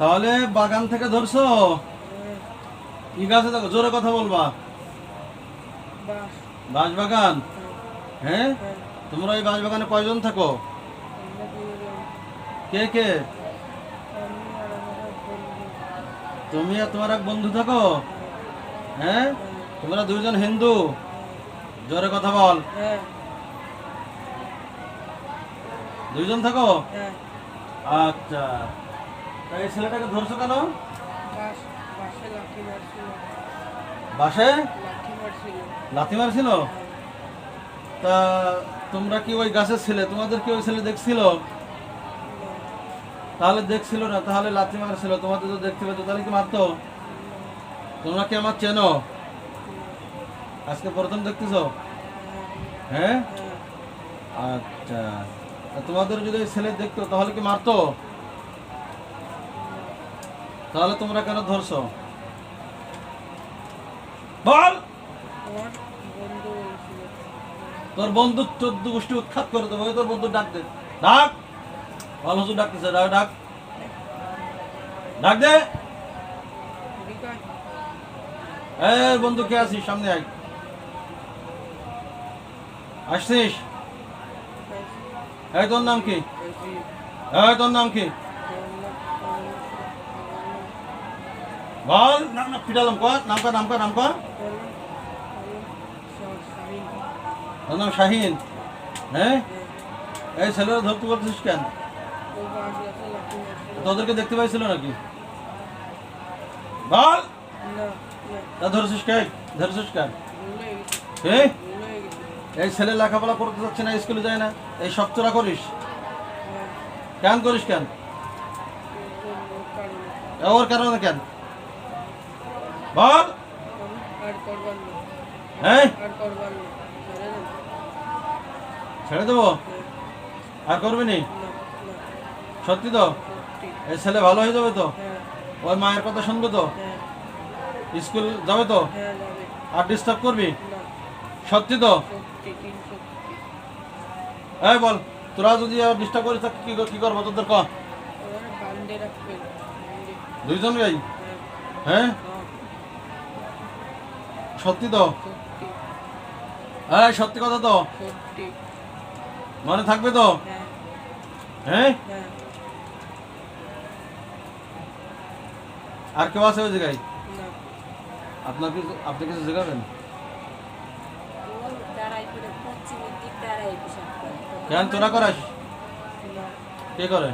তাহলে বাগান থেকে ধরছো? কি গাছে দেখো, জোরে কথা বলবা। বাঁশ বাগান? হ্যাঁ, তোমরা এই বাঁশ বাগানে কয়জন থাকো? কে কে? তুমি আর তোমার এক বন্ধু থাকো? হ্যাঁ, তোমরা দুইজন হিন্দু? জোরে কথা বল। দুইজন থাকো? আচ্ছা, এই ছেলেটাকে ধরছো কেন? বাসে লাথি মারছিল? তা তোমরা কি ওই গাছের ছেলে? তোমাদের কি ওই ছেলে দেখছিল? তাহলে দেখছিল না, তাহলে লাথি মারছিল। তোমাদের তো দেখতে পেতো, তাহলে কি মারতো? তোমরা কি আমার চেনো? আজকে প্রথম দেখতেছো? হ্যাঁ, আচ্ছা। তোমাদের যদি ছেলে দেখতো তাহলে কি মারতো? তাহলে তোমরা কেন ধরছো বল? তোর বন্ধু 14 গোষ্ঠী উৎখাত করে দেবো। তোর বন্ধু ডাক দে, ডাক। বল, হুজুর ডাকতেছে, ডাক ডাক ডাক দে। এই বন্ধু, কে আছিস? সামনে আয়। আসছিস? এই তোর নাম কি? এই তোর নাম কি? বল। নাম না ফিরালাম, কর নাম, কর নাম, কর নাম, কর। তোর নাম শাহিন? হ্যাঁ, এই ছেলেরা ধরতে বলছিস কেন? তোদেরকে দেখতে পাইছিল নাকি? বল। তা ধরছিস কে? ধরছিস কেন? এই ছেলে লেখাপড়া করতে যাচ্ছে না, স্কুলে যায় না, এই সব চোরা করিস কেন? করিস কেন? ওর কারণে কেন? বল। হ্যাঁ, ছেড়ে দেবো? আর করবি নি? সত্যি তো? এই ছেলে ভালো হয়ে যাবে তো? ওর মায়ের কথা শুনবে তো? স্কুল যাবে তো? আর ডিস্টার্ব করবি? সত্যি তো? এই বল, তোরা যদি ডিস্টার্ব করিস কি করবো তোদের? ক দুইজন গাই? হ্যাঁ, সত্যি তো? হ্যাঁ, সত্যি কথা তো? মনে থাকবে তো? হ্যাঁ, আর কেউ আছে ওই জায়গায়? আপনি কিছু শেখাবেন? কেন তোরা করাস? কে করে?